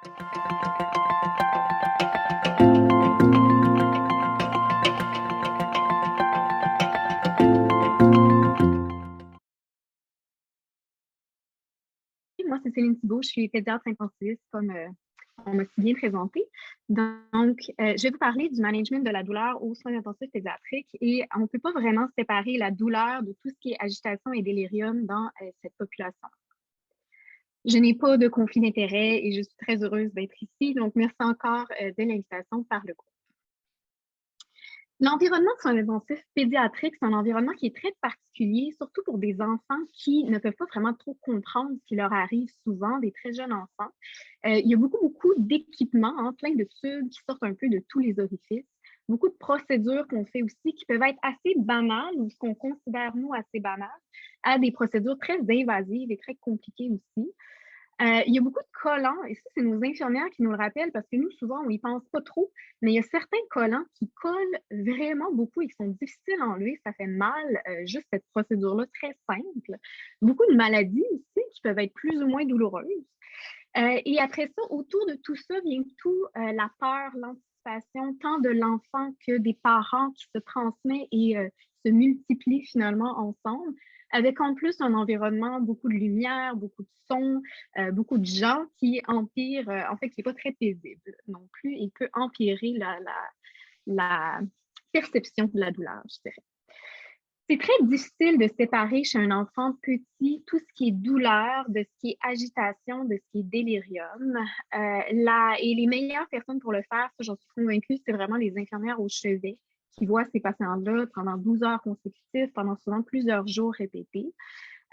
Moi, c'est Céline Thibault, je suis pédiatre intensiviste, comme on m'a si bien présenté. Donc, je vais vous parler du management de la douleur aux soins intensifs pédiatriques et on ne peut pas vraiment séparer la douleur de tout ce qui est agitation et délirium dans cette population. Je n'ai pas de conflit d'intérêt et je suis très heureuse d'être ici. Donc, merci encore de l'invitation par le groupe. L'environnement de soins intensifs pédiatriques, c'est un environnement qui est très particulier, surtout pour des enfants qui ne peuvent pas vraiment trop comprendre ce qui leur arrive souvent, des très jeunes enfants. Il y a beaucoup d'équipements, hein, plein de tubes qui sortent un peu de tous les orifices. Beaucoup de procédures qu'on fait aussi qui peuvent être assez banales ou ce qu'on considère, nous, assez banales, à des procédures très invasives et très compliquées aussi. Il y a beaucoup de collants, et ça, c'est nos infirmières qui nous le rappellent parce que nous, souvent, on n'y pense pas trop, mais il y a certains collants qui collent vraiment beaucoup et qui sont difficiles à enlever. Ça fait mal, juste cette procédure-là très simple. Beaucoup de maladies aussi qui peuvent être plus ou moins douloureuses. Et après ça, autour de tout ça vient tout la peur, l'anticipation, tant de l'enfant que des parents qui se transmettent et se multiplient finalement ensemble, avec en plus un environnement, beaucoup de lumière, beaucoup de son, beaucoup de gens qui empirent, en fait, qui n'est pas très paisible non plus et peut empirer la perception de la douleur, je dirais. C'est très difficile de séparer chez un enfant petit tout ce qui est douleur, de ce qui est agitation, de ce qui est délirium. Et les meilleures personnes pour le faire, ça j'en suis convaincue, c'est vraiment les infirmières au chevet qui voient ces patients-là pendant 12 heures consécutives, pendant souvent plusieurs jours répétés.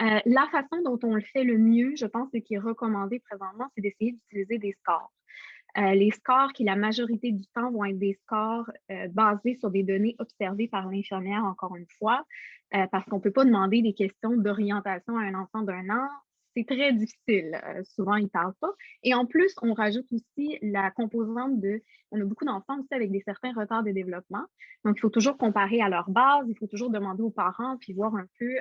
La façon dont on le fait le mieux, je pense, et qui est recommandé présentement, c'est d'essayer d'utiliser des scores. Les scores qui, la majorité du temps, vont être des scores basés sur des données observées par l'infirmière, encore une fois, parce qu'on ne peut pas demander des questions d'orientation à un enfant d'1 an. C'est très difficile. Souvent, ils ne parlent pas. Et en plus, on rajoute aussi la composante de... On a beaucoup d'enfants aussi avec des certains retards de développement. Donc, il faut toujours comparer à leur base. Il faut toujours demander aux parents, puis voir un peu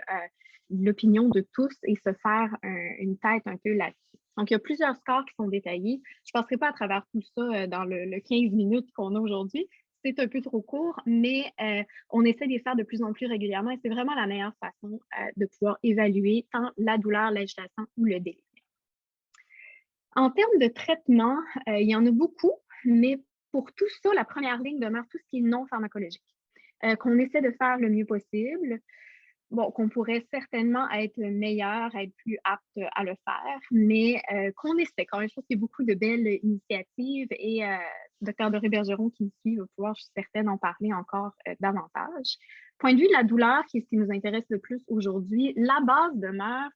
l'opinion de tous et se faire une tête un peu là-dessus. Donc, il y a plusieurs scores qui sont détaillés. Je ne passerai pas à travers tout ça dans le 15 minutes qu'on a aujourd'hui. C'est un peu trop court, mais on essaie de les faire de plus en plus régulièrement et c'est vraiment la meilleure façon de pouvoir évaluer tant la douleur, l'agitation ou le délire. En termes de traitement, il y en a beaucoup, mais pour tout ça, la première ligne demeure tout ce qui est non pharmacologique, qu'on essaie de faire le mieux possible. Bon, qu'on pourrait certainement être meilleur, être plus apte à le faire, mais qu'on essaie quand même. Je trouve qu'il y a beaucoup de belles initiatives et Dr. Doré Bergeron qui me suit va pouvoir, je suis certaine, en parler encore davantage. Point de vue de la douleur, qui est ce qui nous intéresse le plus aujourd'hui, la base demeure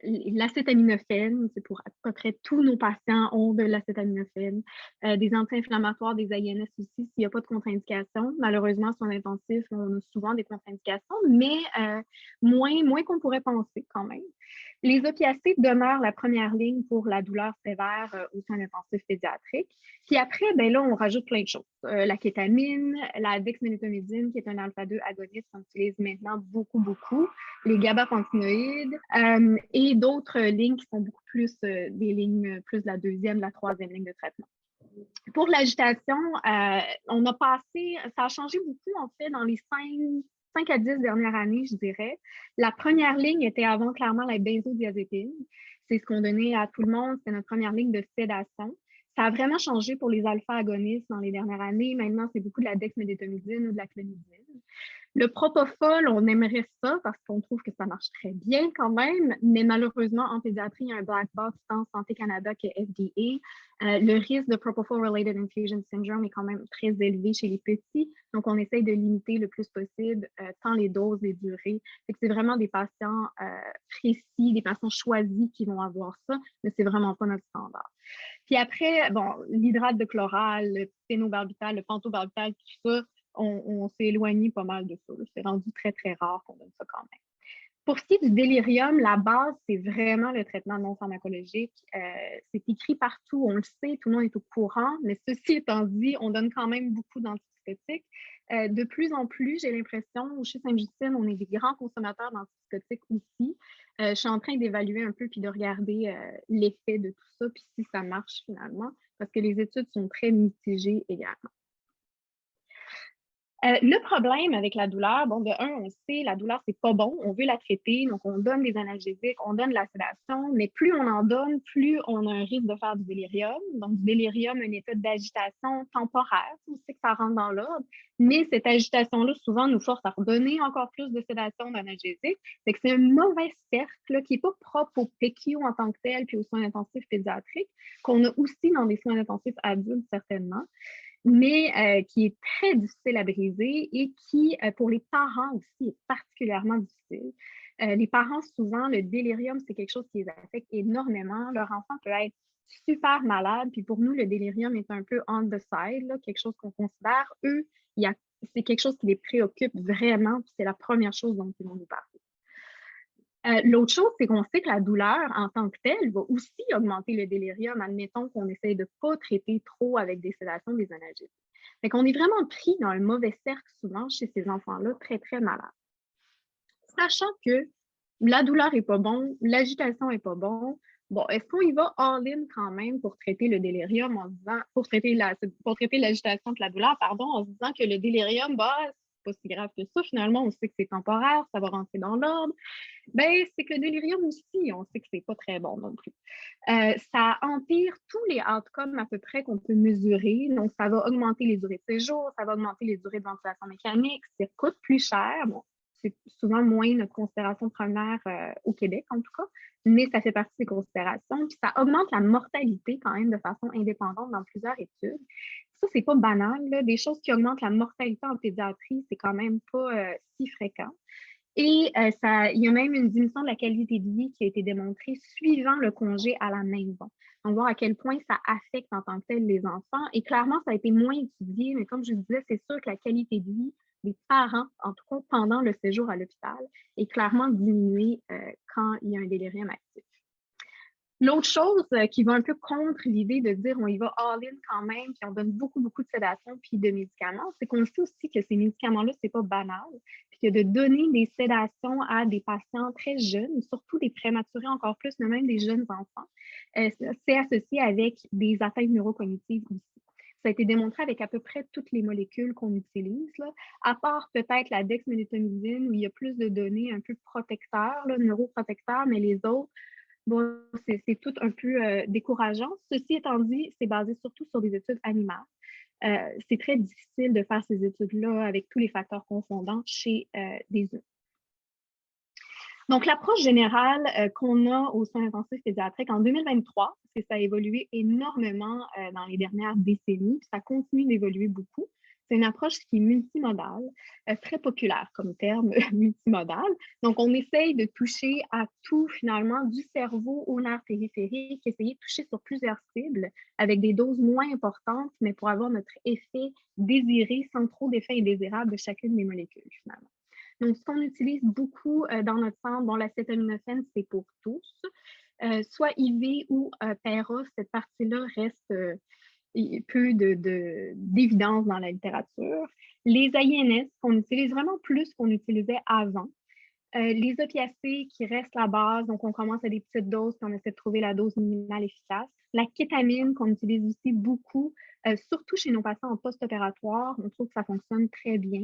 l'acétaminophène. C'est pour à peu près tous nos patients ont de l'acétaminophène. Des anti-inflammatoires, des INS aussi, s'il n'y a pas de contre-indication. Malheureusement, sur l'intensif, on a souvent des contre-indications, mais moins qu'on pourrait penser quand même. Les opiacés demeurent la première ligne pour la douleur sévère au sein intensif pédiatrique. Puis après, ben là, on rajoute plein de choses. La kétamine, la dexmédetomidine, qui est un alpha-2 agoniste qu'on utilise maintenant beaucoup, les gabapentinoïdes et d'autres lignes qui sont beaucoup plus des lignes plus de la deuxième, la troisième ligne de traitement. Pour l'agitation, on a passé, ça a changé beaucoup en fait dans les 5 à 10 dernières années, je dirais. La première ligne était avant clairement la benzodiazépine. C'est ce qu'on donnait à tout le monde, c'était notre première ligne de sédation. Ça a vraiment changé pour les alpha-agonistes dans les dernières années. Maintenant, c'est beaucoup de la dexmédetomidine ou de la clonidine. Le propofol, on aimerait ça parce qu'on trouve que ça marche très bien quand même, mais malheureusement, en pédiatrie, il y a un black box tant Santé Canada que FDA. Le risque de Propofol-related infusion syndrome est quand même très élevé chez les petits, donc on essaye de limiter le plus possible tant les doses, les durées. C'est vraiment des patients précis, des patients choisis qui vont avoir ça, mais c'est vraiment pas notre standard. Puis après, bon, l'hydrate de chloral, le phénobarbital, le pentobarbital, tout ça, on s'est éloigné pas mal de ça. C'est rendu très rare qu'on donne ça quand même. Pour ce qui est du délirium, la base, c'est vraiment le traitement non pharmacologique. C'est écrit partout, on le sait, tout le monde est au courant, mais ceci étant dit, on donne quand même beaucoup d'antipsychotiques. De plus en plus, j'ai l'impression, chez Sainte-Justine, on est des grands consommateurs d'antipsychotiques aussi. Je suis en train d'évaluer un peu puis de regarder l'effet de tout ça, puis si ça marche finalement, parce que les études sont très mitigées également. Le problème avec la douleur, bon, de un, on sait, la douleur, c'est pas bon, on veut la traiter, donc on donne des analgésiques, on donne de la sédation, mais plus on en donne, plus on a un risque de faire du délirium. Donc, du délirium, un état d'agitation temporaire, on sait que ça rentre dans l'ordre, mais cette agitation-là, souvent, nous force à redonner encore plus de sédation d'analgésique. Fait que c'est un mauvais cercle là, qui n'est pas propre au PQ en tant que tel, puis aux soins intensifs pédiatriques, qu'on a aussi dans des soins intensifs adultes, certainement, mais qui est très difficile à briser et qui, pour les parents aussi, est particulièrement difficile. Les parents, souvent, le délirium, c'est quelque chose qui les affecte énormément. Leur enfant peut être super malade, puis pour nous, le délirium est un peu on the side, là, quelque chose qu'on considère. Eux, c'est quelque chose qui les préoccupe vraiment, puis c'est la première chose dont ils vont nous parler. L'autre chose, c'est qu'on sait que la douleur en tant que telle va aussi augmenter le délirium, admettons qu'on essaye de ne pas traiter trop avec des sédations, des analgésiques. Fait qu'on est vraiment pris dans le mauvais cercle souvent chez ces enfants-là, très, très malades. Sachant que la douleur n'est pas bon, l'agitation n'est pas bon, bon, est-ce qu'on y va all-in quand même pour traiter le délirium en disant, pour traiter l'agitation de la douleur, pardon, en se disant que le délirium, bah, c'est pas si grave que ça, finalement, on sait que c'est temporaire, ça va rentrer dans l'ordre. Ben, c'est que le délirium aussi, on sait que c'est pas très bon non plus. Ça empire tous les outcomes à peu près qu'on peut mesurer. Donc, ça va augmenter les durées de séjour, ça va augmenter les durées de ventilation mécanique, ça coûte plus cher. Bon, c'est souvent moins notre considération première au Québec, en tout cas, mais ça fait partie des considérations. Puis ça augmente la mortalité quand même de façon indépendante dans plusieurs études. Ça, c'est pas banal, là. Des choses qui augmentent la mortalité en pédiatrie, c'est quand même pas si fréquent. Et il y a même une diminution de la qualité de vie qui a été démontrée suivant le congé à la maison. Donc, voir à quel point ça affecte en tant que tel les enfants. Et clairement, ça a été moins étudié, mais comme je vous disais, c'est sûr que la qualité de vie des parents, en tout cas pendant le séjour à l'hôpital, est clairement diminuée quand il y a un délirium actif. L'autre chose qui va un peu contre l'idée de dire on y va all-in quand même, puis on donne beaucoup, beaucoup de sédation puis de médicaments, c'est qu'on sait aussi que ces médicaments-là, c'est pas banal, puis que de donner des sédations à des patients très jeunes, surtout des prématurés encore plus, mais même des jeunes enfants, c'est associé avec des atteintes neurocognitives aussi. Ça a été démontré avec à peu près toutes les molécules qu'on utilise, là, à part peut-être la dexmédetomidine où il y a plus de données un peu protecteurs, là, neuroprotecteurs, mais les autres, bon, c'est tout un peu décourageant. Ceci étant dit, c'est basé surtout sur des études animales. C'est très difficile de faire ces études-là avec tous les facteurs confondants chez des humains. Donc, l'approche générale qu'on a aux soins intensifs pédiatriques en 2023, parce que ça a évolué énormément dans les dernières décennies, puis ça continue d'évoluer beaucoup. C'est une approche qui est multimodale, très populaire comme terme, multimodal. Donc, on essaye de toucher à tout, finalement, du cerveau au nerf périphérique, essayer de toucher sur plusieurs cibles avec des doses moins importantes, mais pour avoir notre effet désiré sans trop d'effets indésirables de chacune des molécules, finalement. Donc, ce qu'on utilise beaucoup dans notre centre, bon, l'acétaminophène, c'est pour tous. Soit IV ou Para, cette partie-là reste peu d'évidence dans la littérature. Les INS, qu'on utilise vraiment plus qu'on utilisait avant. Les opiacés qui restent la base, donc on commence à des petites doses, puis on essaie de trouver la dose minimale efficace. La kétamine qu'on utilise aussi beaucoup, surtout chez nos patients en post-opératoire, on trouve que ça fonctionne très bien.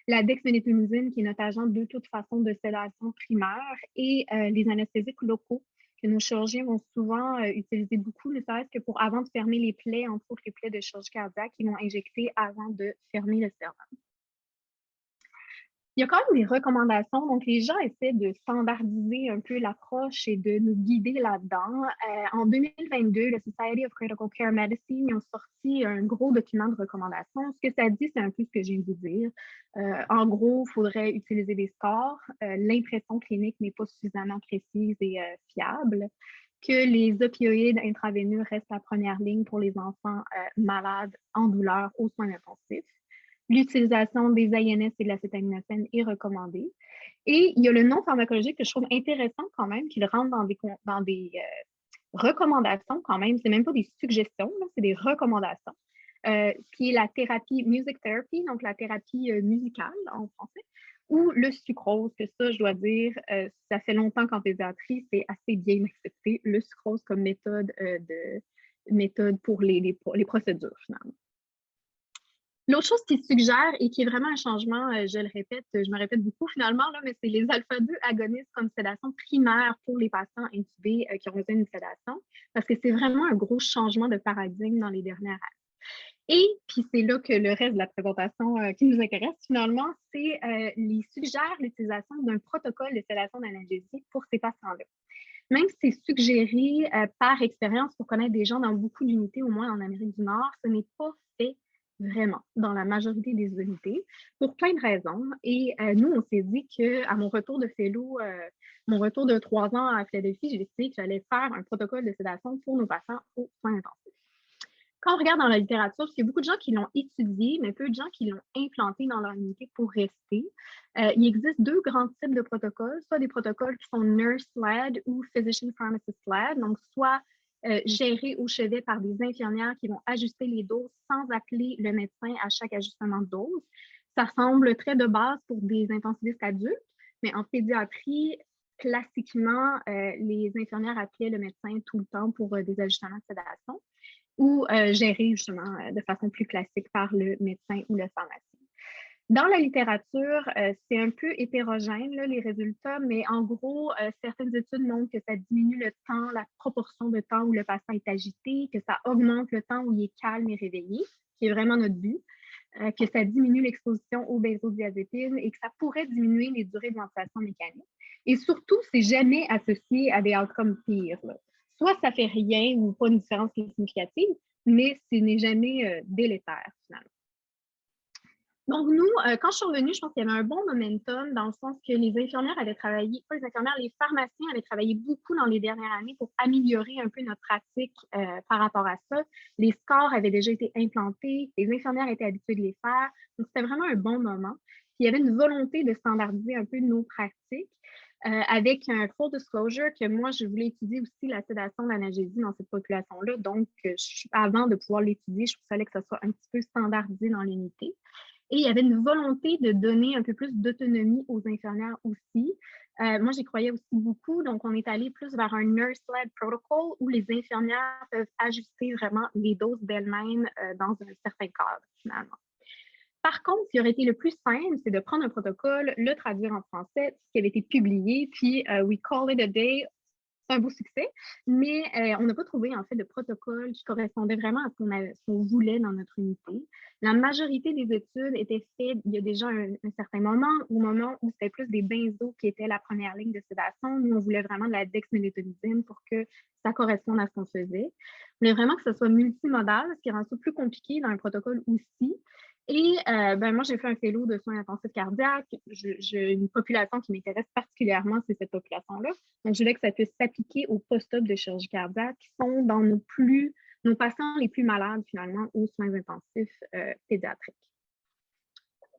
La dexmédetomidine qui est notre agent de toute façon de sédation primaire et les anesthésiques locaux que nos chirurgiens vont souvent utiliser beaucoup, ne serait-ce que pour avant de fermer les plaies, entre autres les plaies de chirurgie cardiaque, ils vont injecter avant de fermer le sternum. Il y a quand même des recommandations. Donc, les gens essaient de standardiser un peu l'approche et de nous guider là-dedans. En 2022, le Society of Critical Care Medicine, ils ont sorti un gros document de recommandations. Ce que ça dit, c'est un peu ce que je viens de vous dire. En gros, il faudrait utiliser des scores. L'impression clinique n'est pas suffisamment précise et fiable. Que les opioïdes intraveineux restent la première ligne pour les enfants malades en douleur aux soins intensifs. L'utilisation des INS et de l'acétaminophène est recommandée. Et il y a le non pharmacologique que je trouve intéressant quand même, qu'il rentre dans des recommandations quand même. C'est même pas des suggestions, c'est des recommandations. Qui est la thérapie music therapy, donc la thérapie musicale en français, ou le sucrose, que ça, je dois dire, ça fait longtemps qu'en pédiatrie, c'est assez bien accepté, le sucrose comme méthode pour les procédures, finalement. L'autre chose qui suggère et qui est vraiment un changement, je le répète, je me répète beaucoup finalement, là, mais c'est les alpha-2 agonistes comme sédation primaire pour les patients intubés qui ont besoin d'une sédation, parce que c'est vraiment un gros changement de paradigme dans les dernières années. Et puis c'est là que le reste de la présentation qui nous intéresse finalement, c'est les suggère l'utilisation d'un protocole de sédation d'analgésie pour ces patients-là. Même si c'est suggéré par expérience pour connaître des gens dans beaucoup d'unités, au moins en Amérique du Nord, ce n'est pas fait vraiment dans la majorité des unités pour plein de raisons. Et nous, on s'est dit qu'à mon retour de fellow, mon retour de 3 ans à Philadelphie, j'ai décidé que j'allais faire un protocole de sédation pour nos patients aux soins intensifs. Quand on regarde dans la littérature, parce qu'il y a beaucoup de gens qui l'ont étudié, mais peu de gens qui l'ont implanté dans leur unité pour rester. Il existe 2 grands types de protocoles, soit des protocoles qui sont nurse-led ou physician-pharmacist-led, donc soit gérés au chevet par des infirmières qui vont ajuster les doses sans appeler le médecin à chaque ajustement de dose. Ça semble très de base pour des intensivistes adultes, mais en pédiatrie, classiquement, les infirmières appelaient le médecin tout le temps pour des ajustements de sédation ou géré justement de façon plus classique par le médecin ou le pharmacien. Dans la littérature, c'est un peu hétérogène, là, les résultats, mais en gros, certaines études montrent que ça diminue le temps, la proportion de temps où le patient est agité, que ça augmente le temps où il est calme et réveillé, qui est vraiment notre but, que ça diminue l'exposition aux benzodiazépines et que ça pourrait diminuer les durées de ventilation mécanique. Et surtout, c'est jamais associé à des outcomes pires, là. Soit ça fait rien ou pas une différence significative, mais ce n'est jamais délétère, finalement. Donc, nous, quand je suis revenue, je pense qu'il y avait un bon momentum dans le sens que les infirmières avaient travaillé, pas les infirmières, les pharmaciens avaient travaillé beaucoup dans les dernières années pour améliorer un peu notre pratique par rapport à ça. Les scores avaient déjà été implantés, les infirmières étaient habituées de les faire. Donc, c'était vraiment un bon moment. Puis, il y avait une volonté de standardiser un peu nos pratiques. Avec un full disclosure que moi, je voulais étudier aussi la sédation d'analgésie dans cette population-là. Donc, avant de pouvoir l'étudier, je fallait que ça soit un petit peu standardisé dans l'unité. Et il y avait une volonté de donner un peu plus d'autonomie aux infirmières aussi. Moi, j'y croyais aussi beaucoup. Donc, on est allé plus vers un nurse-led protocol où les infirmières peuvent ajuster vraiment les doses d'elles-mêmes dans un certain cadre, finalement. Par contre, ce qui aurait été le plus simple, c'est de prendre un protocole, le traduire en français, ce qui avait été publié, puis we call it a day. C'est un beau succès, mais on n'a pas trouvé en fait de protocole qui correspondait vraiment à ce qu'on voulait dans notre unité. La majorité des études étaient faites il y a déjà un certain moment, au moment où c'était plus des benzos qui étaient la première ligne de sédation. Nous, on voulait vraiment de la dexmédetomidine pour que ça corresponde à ce qu'on faisait. On voulait vraiment que ce soit multimodal, ce qui rend ça plus compliqué dans un protocole aussi. Et moi, j'ai fait un fellow de soins intensifs cardiaques. J'ai une population qui m'intéresse particulièrement, c'est cette population-là. Donc, je voulais que ça puisse s'appliquer aux post-op de chirurgie cardiaque qui sont dans nos patients les plus malades, finalement, aux soins intensifs pédiatriques.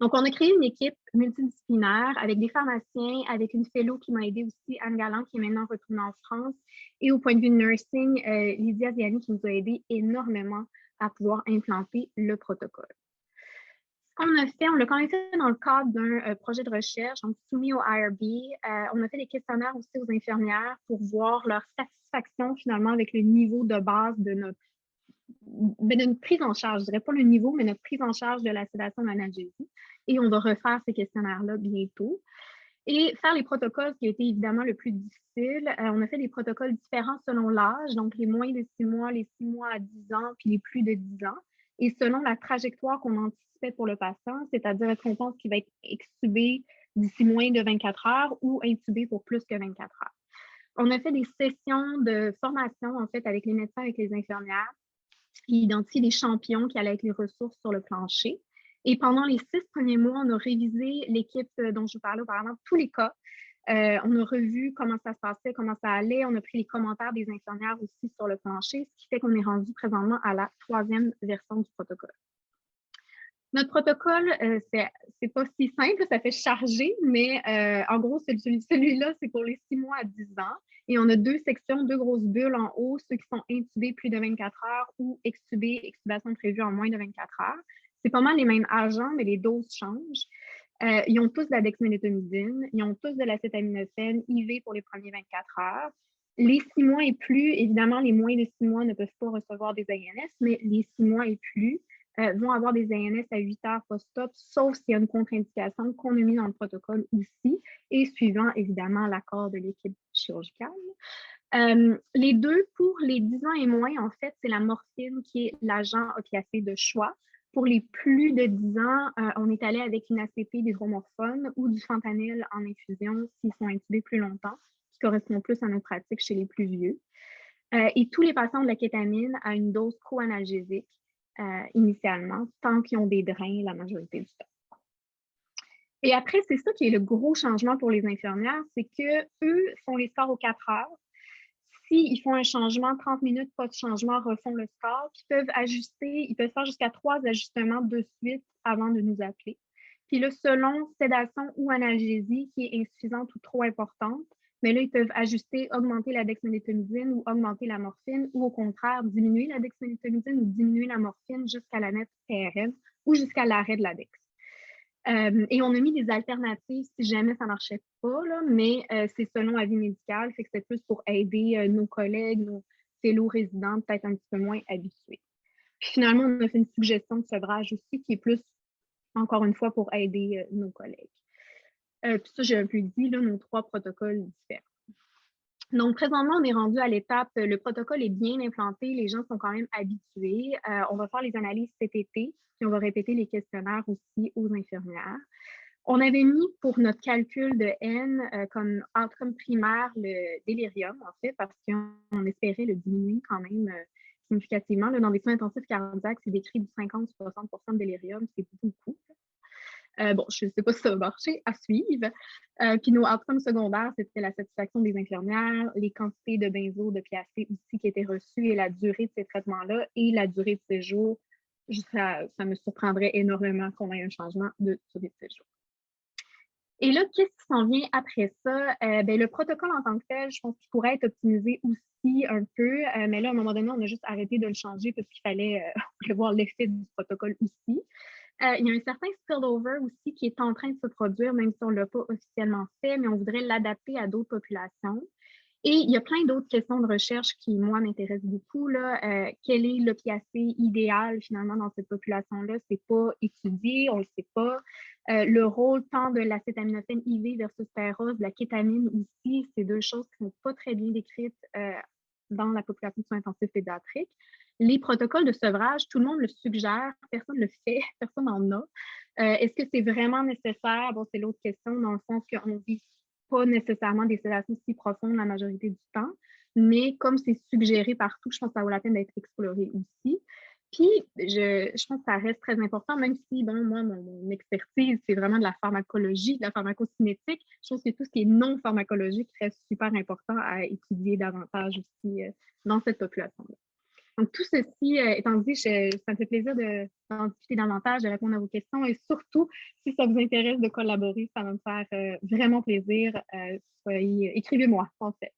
Donc, on a créé une équipe multidisciplinaire avec des pharmaciens, avec une fellow qui m'a aidé aussi, Anne Galland, qui est maintenant retournée en France. Et au point de vue nursing, Lydia Ziani, qui nous a aidé énormément à pouvoir implanter le protocole. Ce qu'on a fait, on l'a quand même fait dans le cadre d'un projet de recherche, donc soumis au IRB. On a fait des questionnaires aussi aux infirmières pour voir leur satisfaction finalement avec le niveau de base de notre prise en charge, je dirais pas le niveau, mais notre prise en charge de la sédation d'analgésie. Et on va refaire ces questionnaires-là bientôt. Et faire les protocoles, ce qui a été évidemment le plus difficile, on a fait des protocoles différents selon l'âge, donc les moins de 6 mois, les 6 mois à 10 ans, puis les plus de 10 ans, et selon la trajectoire qu'on anticipait pour le patient, c'est-à-dire est-ce qu'on pense qu'il va être extubé d'ici moins de 24 heures ou intubé pour plus que 24 heures. On a fait des sessions de formation, en fait, avec les médecins, avec les infirmières, qui identifient les champions qui allaient être les ressources sur le plancher. Et pendant les 6 premiers mois, on a révisé l'équipe dont je vous parlais auparavant, tous les cas. On a revu comment ça se passait, comment ça allait. On a pris les commentaires des infirmières aussi sur le plancher, ce qui fait qu'on est rendu présentement à la 3e version du protocole. Notre protocole, c'est pas si simple, ça fait charger, mais en gros, celui-là, c'est pour les 6 mois à 10 ans. Et on a 2 sections, 2 grosses bulles en haut, ceux qui sont intubés plus de 24 heures ou extubés, extubation prévue en moins de 24 heures. C'est pas mal les mêmes agents, mais les doses changent. Ils ont tous de la dexmédetomidine, ils ont tous de l'acétaminophène IV pour les premiers 24 heures. Les 6 mois et plus, évidemment, les moins de 6 mois ne peuvent pas recevoir des ANS, mais les 6 mois et plus vont avoir des ANS à 8 heures post-op, sauf s'il y a une contre-indication qu'on a mis dans le protocole aussi, et suivant évidemment l'accord de l'équipe chirurgicale. Les deux, pour les 10 ans et moins, en fait, c'est la morphine qui est l'agent opiacé de choix. Pour les plus de 10 ans, on est allé avec une ACP d'hydromorphone ou du fentanyl en infusion s'ils sont intubés plus longtemps, qui correspond plus à nos pratiques chez les plus vieux. Et tous les patients de la kétamine à une dose co-analgésique initialement, tant qu'ils ont des drains la majorité du temps. Et après, c'est ça qui est le gros changement pour les infirmières, c'est qu'eux font les scores aux 4 heures. S'ils font un changement, 30 minutes, pas de changement, refont le score, puis peuvent ajuster, ils peuvent faire jusqu'à 3 ajustements de suite avant de nous appeler. Puis là, selon sédation ou analgésie qui est insuffisante ou trop importante, mais là, ils peuvent ajuster, augmenter la dexmédetomidine ou augmenter la morphine, ou au contraire, diminuer la dexmédetomidine ou diminuer la morphine jusqu'à la nette PRN ou jusqu'à l'arrêt de la dex. Et on a mis des alternatives si jamais ça ne marchait pas, là, mais c'est selon avis médical, fait que c'est plus pour aider nos collègues, nos fellow résidents, peut-être un petit peu moins habitués. Puis finalement, on a fait une suggestion de sevrage aussi qui est plus, encore une fois, pour aider nos collègues. Puis ça, j'ai un peu dit, là, nos 3 protocoles différents. Donc, présentement, on est rendu à l'étape, le protocole est bien implanté, les gens sont quand même habitués. On va faire les analyses cet été, puis on va répéter les questionnaires aussi aux infirmières. On avait mis pour notre calcul de N comme outcome primaire le délirium, en fait, parce qu'on espérait le diminuer quand même significativement. Là, dans des soins intensifs cardiaques, c'est décrit du 50-60% de délirium, c'est beaucoup. Bon, je ne sais pas si ça va marcher, à suivre. Puis nos outcomes secondaires, c'était la satisfaction des infirmières, les quantités de benzo, de piacé aussi qui étaient reçues et la durée de ces traitements-là et la durée de séjour. Ça me surprendrait énormément qu'on ait un changement de durée de séjour. Et là, qu'est-ce qui s'en vient après ça? Ben, le protocole en tant que tel, je pense qu'il pourrait être optimisé aussi un peu, mais là, à un moment donné, on a juste arrêté de le changer parce qu'il fallait voir l'effet du protocole aussi. Il y a un certain spillover aussi qui est en train de se produire, même si on ne l'a pas officiellement fait, mais on voudrait l'adapter à d'autres populations. Et il y a plein d'autres questions de recherche qui, moi, m'intéressent beaucoup. Là. Quel est l'opiacé idéal, finalement, dans cette population-là? C'est pas étudié, on le sait pas. Le rôle tant de l'acétaminophène IV versus Peros, de la kétamine aussi, c'est 2 choses qui sont pas très bien décrites dans la population de soins intensifs pédiatriques. Les protocoles de sevrage, tout le monde le suggère, personne ne le fait, personne n'en a. Est-ce que c'est vraiment nécessaire? Bon, c'est l'autre question, dans le sens qu'on ne vit pas nécessairement des sédations si profondes la majorité du temps, mais comme c'est suggéré partout, je pense que ça vaut la peine d'être exploré aussi. Puis, je pense que ça reste très important, même si, bon, moi, mon expertise, c'est vraiment de la pharmacologie, de la pharmacocinétique. Je pense que tout ce qui est non pharmacologique reste super important à étudier davantage aussi dans cette population-là. Donc, tout ceci étant dit, ça me fait plaisir d'en discuter davantage, de répondre à vos questions et surtout, si ça vous intéresse de collaborer, ça va me faire vraiment plaisir. Écrivez-moi, en fait.